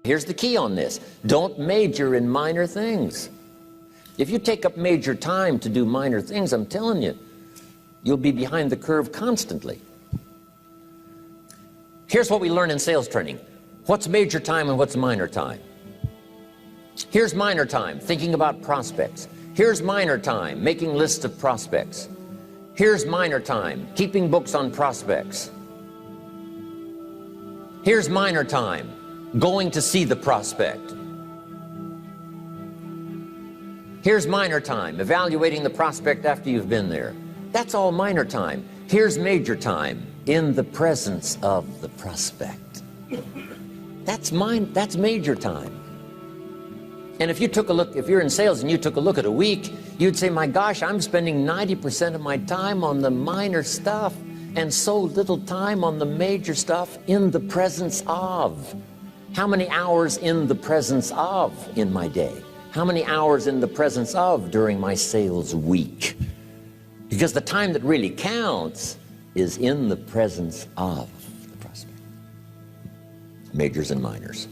Here's the key on this. Don't major in minor things. If you take up major time to do minor things, I'm telling you, you'll be behind the curve constantly. Here's what we learn in sales training. What's major time and what's minor time? Here's minor time, thinking about prospects. Here's minor time, making lists of prospects. Here's minor time, keeping books on prospects. Here's minor time, going to see the prospect. Here's minor time, evaluating the prospect after you've been there. That's all minor time. Here's major time, in the presence of the prospect. That's major time. And if you took a look, if you're in sales and you took a look at a week, you'd say, my gosh, I'm spending 90% of my time on the minor stuff and so little time on the major stuff in the presence of. How many hours in the presence of in my day? How many hours in the presence of during my sales week? Because the time that really counts is in the presence of the prospect. Majors and minors.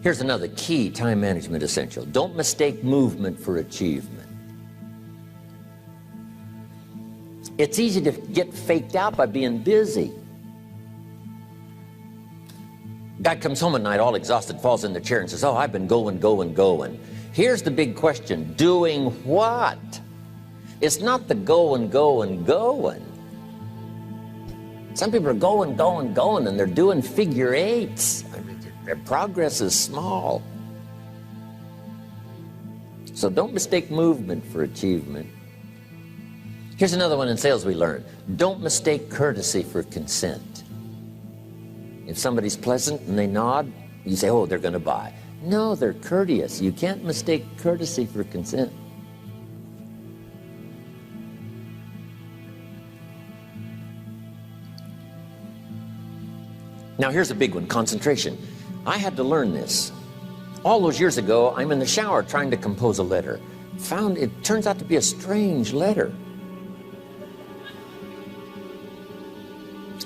Here's another key time management essential. Don't mistake movement for achievement. It's easy to get faked out by being busy. Guy comes home at night all exhausted, falls in the chair and says, oh, I've been going. Here's the big question. Doing what? It's not the going. Some people are going, and they're doing figure eights. I mean, their progress is small. So don't mistake movement for achievement. Here's another one in sales we learned. Don't mistake courtesy for consent. If somebody's pleasant and they nod, you say, oh, they're going to buy. No, they're courteous. You can't mistake courtesy for consent. Now here's a big one, concentration. I had to learn this. All those years ago, I'm in the shower trying to compose a letter. Found it turns out to be a strange letter.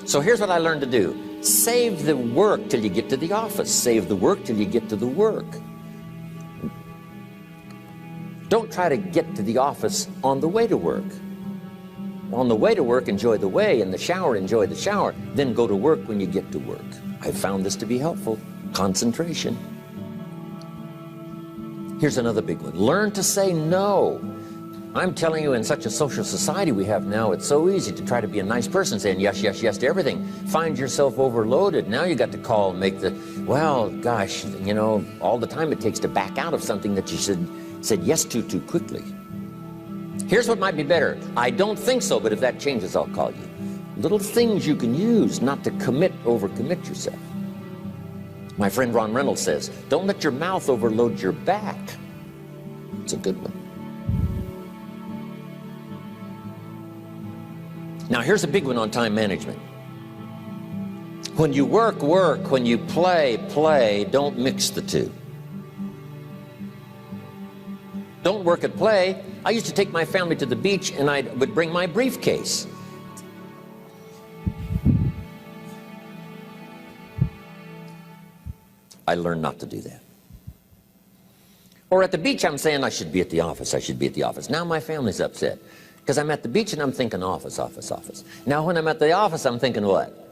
So here's what I learned to do. Save the work till you get to the office. Save the work till you get to the work. Don't try to get to the office on the way to work. On the way to work, enjoy the way. In the shower, enjoy the shower. Then go to work when you get to work. I found this to be helpful. Concentration. Here's another big one. Learn to say no. I'm telling you, in such a social society we have now, it's so easy to try to be a nice person, saying yes, yes, yes to everything. Find yourself overloaded. Now you got to call and make the, well, gosh, you know, all the time it takes to back out of something that you said yes to too quickly. Here's what might be better. I don't think so, but if that changes, I'll call you. Little things you can use not to overcommit yourself. My friend Ron Reynolds says, don't let your mouth overload your back. It's a good one. Now here's a big one on time management. When you work, work. When you play, play. Don't mix the two. Don't work at play. I used to take my family to the beach and I would bring my briefcase. I learned not to do that. Or at the beach, I'm saying I should be at the office. I should be at the office. Now my family's upset because I'm at the beach and I'm thinking office, office, office. Now when I'm at the office, I'm thinking what?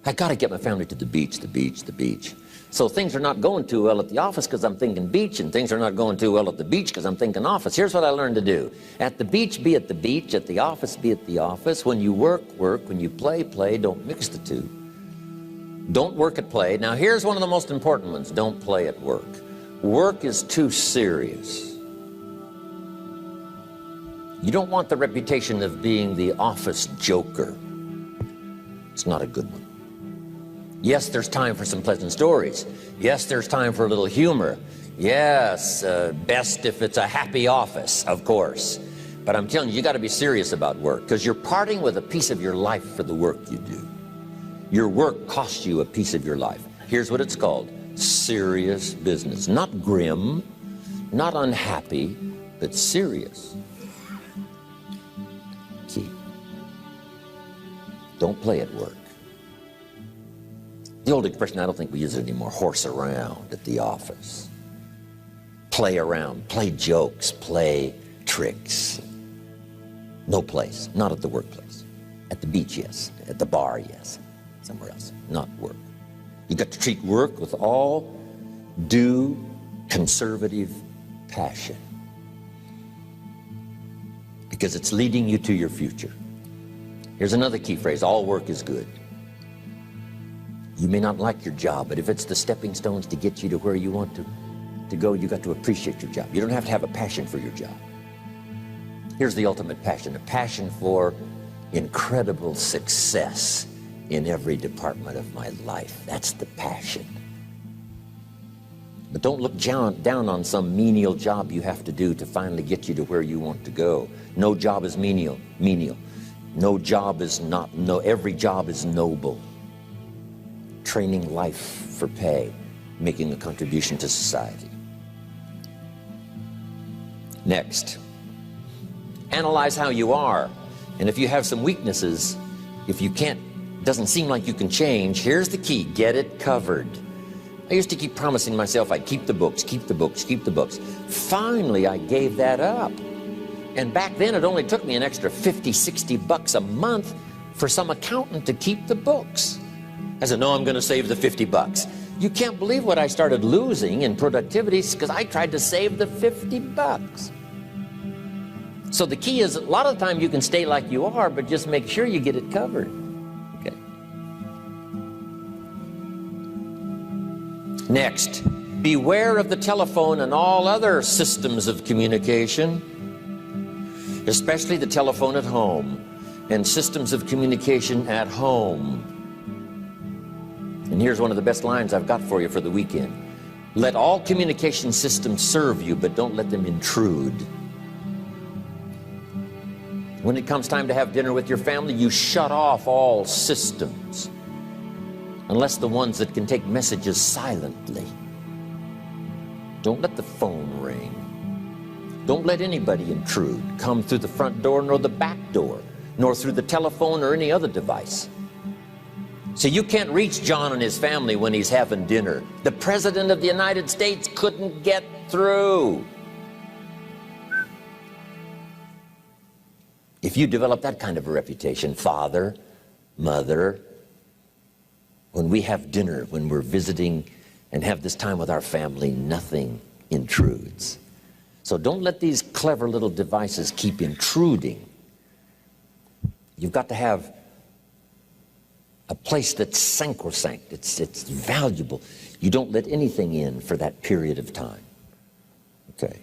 I got to get my family to the beach, the beach, the beach. So things are not going too well at the office because I'm thinking beach, and things are not going too well at the beach because I'm thinking office. Here's what I learned to do. At the beach, be at the beach. At the office, be at the office. When you work, work. When you play, play. Don't mix the two. Don't work at play. Now here's one of the most important ones. Don't play at work. Work is too serious. You don't want the reputation of being the office joker. It's not a good one. Yes, there's time for some pleasant stories. Yes, there's time for a little humor. Yes, best if it's a happy office, of course. But I'm telling you, you got to be serious about work because you're parting with a piece of your life for the work you do. Your work costs you a piece of your life. Here's what it's called. Serious business. Not grim, not unhappy, but serious. Key. Don't play at work. The old expression, I don't think we use it anymore, horse around at the office. Play around, play jokes, play tricks. No place, not at the workplace. At the beach, yes. At the bar, yes. Somewhere else, not work. You got to treat work with all due conservative passion, because it's leading you to your future. Here's another key phrase: all work is good. You may not like your job, but if it's the stepping stones to get you to where you want to go, you got to appreciate your job. You don't have to have a passion for your job. Here's the ultimate passion: a passion for incredible success in every department of my life. That's the passion. But don't look down on some menial job you have to do to finally get you to where you want to go. No job is menial. No job is not, every job is noble. Training life for pay, making a contribution to society. Next, analyze how you are. And if you have some weaknesses, if you can't, doesn't seem like you can change, here's the key: get it covered. I used to keep promising myself I'd keep the books, keep the books, keep the books. Finally, I gave that up. And back then, it only took me an extra 50, 60 bucks a month for some accountant to keep the books. I said, no, I'm going to save the 50 bucks. You can't believe what I started losing in productivity because I tried to save the 50 bucks. So the key is, a lot of the time you can stay like you are, but just make sure you get it covered. Okay. Next, beware of the telephone and all other systems of communication, especially the telephone at home and systems of communication at home. And here's one of the best lines I've got for you for the weekend: let all communication systems serve you, but don't let them intrude. When it comes time to have dinner with your family, you shut off all systems, unless the ones that can take messages silently. Don't let the phone ring. Don't let anybody intrude, come through the front door nor the back door, nor through the telephone or any other device. So you can't reach John and his family when he's having dinner. The President of the United States couldn't get through. If you develop that kind of a reputation, father, mother, when we have dinner, when we're visiting and have this time with our family, nothing intrudes. So don't let these clever little devices keep intruding. You've got to have a place that's sacrosanct, it's valuable. You don't let anything in for that period of time. Okay.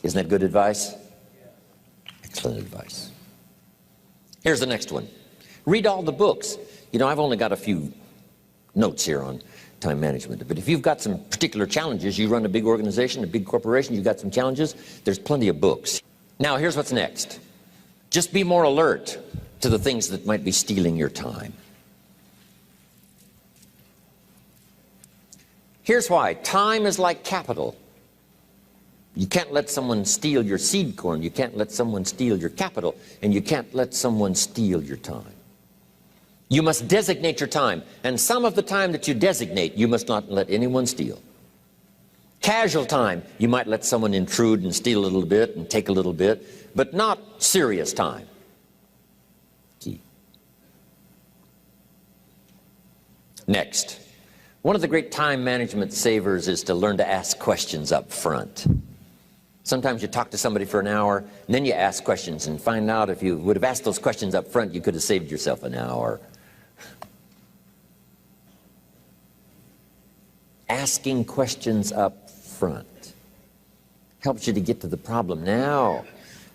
Isn't that good advice? Excellent advice. Here's the next one. Read all the books. You know, I've only got a few notes here on time management, but if you've got some particular challenges, you run a big organization, a big corporation, you've got some challenges, there's plenty of books. Now, here's what's next. Just be more alert to the things that might be stealing your time. Here's why. Time is like capital. You can't let someone steal your seed corn. You can't let someone steal your capital. And you can't let someone steal your time. You must designate your time. And some of the time that you designate, you must not let anyone steal. Casual time, you might let someone intrude and steal a little bit and take a little bit, but not serious time. Key. Next, one of the great time management savers is to learn to ask questions up front. Sometimes you talk to somebody for an hour, and then you ask questions and find out if you would have asked those questions up front, you could have saved yourself an hour. Asking questions up front helps you to get to the problem now.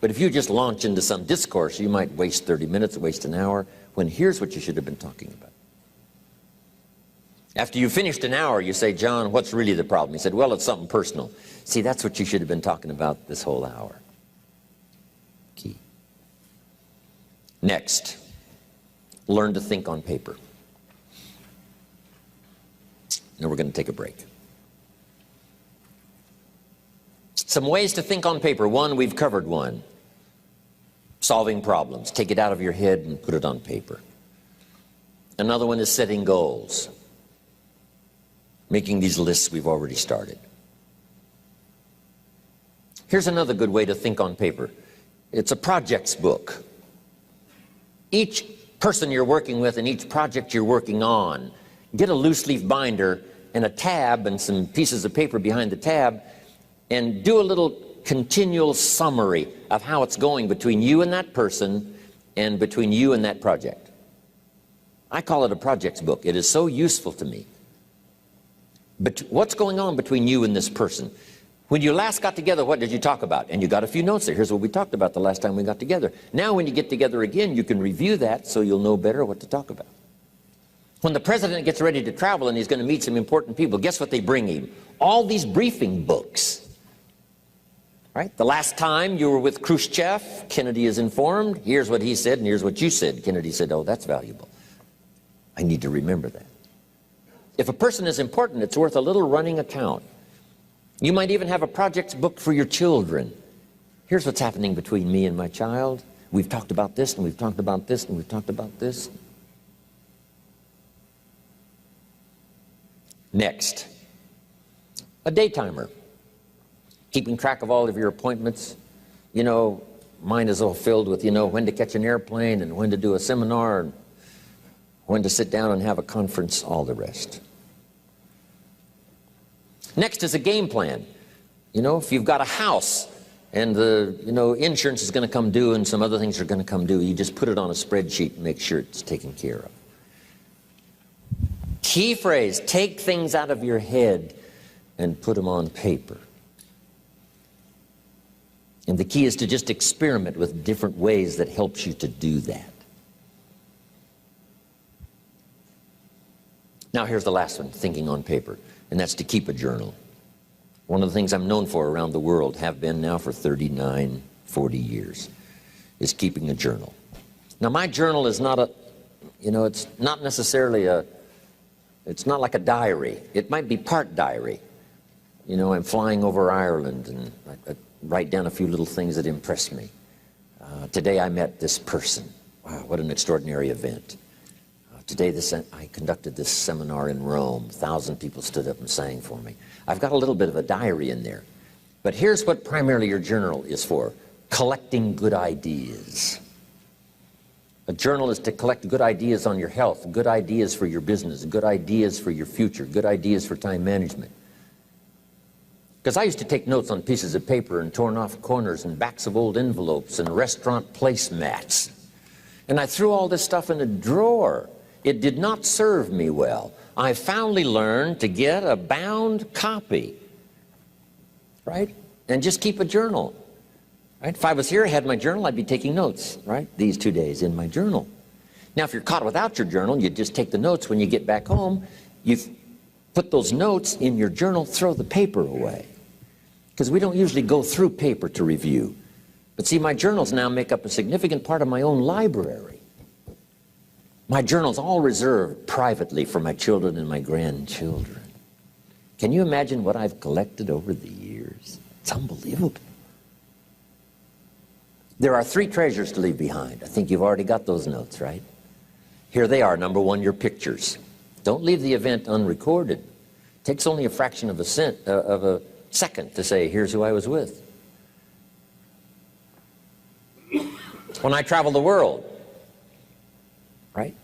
But if you just launch into some discourse, you might waste 30 minutes, waste an hour, when here's what you should have been talking about. After you finished an hour, you say, John, what's really the problem? He said, well, it's something personal. See, that's what you should have been talking about this whole hour. Key. Next, learn to think on paper. Now we're going to take a break. Some ways to think on paper. One, we've covered one. Solving problems. Take it out of your head and put it on paper. Another one is setting goals. Making these lists we've already started. Here's another good way to think on paper. It's a projects book. Each person you're working with and each project you're working on, get a loose leaf binder and a tab and some pieces of paper behind the tab and do a little continual summary of how it's going between you and that person and between you and that project. I call it a projects book. It is so useful to me. But what's going on between you and this person? When you last got together, what did you talk about? And you got a few notes there. Here's what we talked about the last time we got together. Now when you get together again, you can review that so you'll know better what to talk about. When the president gets ready to travel and he's going to meet some important people, guess what they bring him? All these briefing books. Right? The last time you were with Khrushchev, Kennedy is informed. Here's what he said and here's what you said. Kennedy said, oh, that's valuable. I need to remember that. If a person is important, it's worth a little running account. You might even have a projects book for your children. Here's what's happening between me and my child. We've talked about this, and we've talked about this, and we've talked about this. Next, a day timer. Keeping track of all of your appointments. You know, mine is all filled with, you know, when to catch an airplane and when to do a seminar and when to sit down and have a conference, all the rest. Next is a game plan. You know, if you've got a house and the, you know, insurance is going to come due and some other things are going to come due, you just put it on a spreadsheet and make sure it's taken care of. Key phrase, take things out of your head and put them on paper. And the key is to just experiment with different ways that helps you to do that. Now here's the last one, thinking on paper, and that's to keep a journal. One of the things I'm known for around the world, have been now for 39, 40 years, is keeping a journal. Now my journal is not a, you know, it's not necessarily a, it's not like a diary. It might be part diary. You know, I'm flying over Ireland and I write down a few little things that impress me. Today I met this person. Wow, what an extraordinary event. Today I conducted this seminar in Rome. 1,000 people stood up and sang for me. I've got a little bit of a diary in there. But here's what primarily your journal is for. Collecting good ideas. A journal is to collect good ideas on your health, good ideas for your business, good ideas for your future, good ideas for time management. Because I used to take notes on pieces of paper and torn off corners and backs of old envelopes and restaurant placemats. And I threw all this stuff in a drawer. It did not serve me well. I finally learned to get a bound copy, right? And just keep a journal, right? If I was here, I had my journal, I'd be taking notes, right? These 2 days in my journal. Now, if you're caught without your journal, you just take the notes. When you get back home, you put those notes in your journal, throw the paper away. Because we don't usually go through paper to review. But see, my journals now make up a significant part of my own library. My journal's all reserved privately for my children and my grandchildren. Can you imagine what I've collected over the years? It's unbelievable. There are 3 treasures to leave behind. I think you've already got those notes, right? Here they are. Number 1, your pictures. Don't leave the event unrecorded. It takes only a fraction of a second to say, here's who I was with. When I travel the world, right?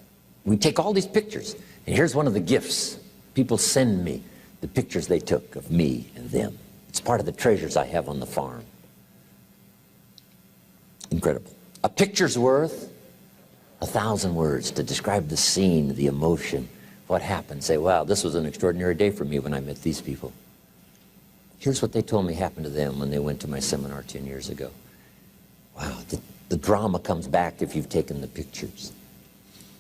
We take all these pictures, and here's one of the gifts. People send me the pictures they took of me and them. It's part of the treasures I have on the farm. Incredible. A picture's worth 1,000 words to describe the scene, the emotion, what happened. Say, wow, this was an extraordinary day for me when I met these people. Here's what they told me happened to them when they went to my seminar 10 years ago. Wow, the drama comes back if you've taken the pictures.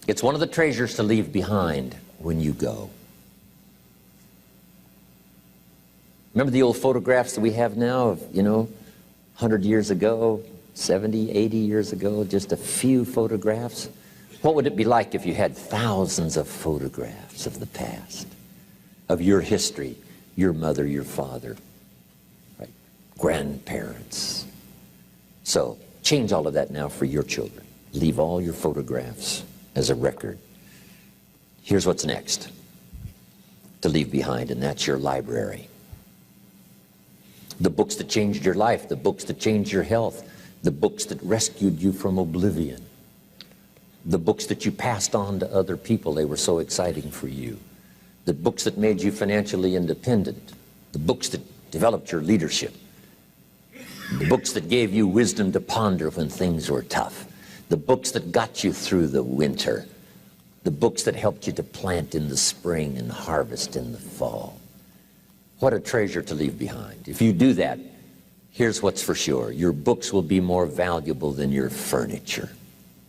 It's one of the treasures to leave behind when you go. Remember the old photographs that we have now of, you know, 100 years ago, 70, 80 years ago, just a few photographs? What would it be like if you had thousands of photographs of the past, of your history, your mother, your father, right? Grandparents? So change all of that now for your children. Leave all your photographs as a record Here's what's next to leave behind, and that's your library. The books that changed your life, the books that changed your health, the books that rescued you from oblivion, the books that you passed on to other people, they were so exciting for you, the books that made you financially independent, the books that developed your leadership, the books that gave you wisdom to ponder when things were tough, the books that got you through the winter, the books that helped you to plant in the spring and harvest in the fall. What a treasure to leave behind. If you do that, here's what's for sure. Your books will be more valuable than your furniture.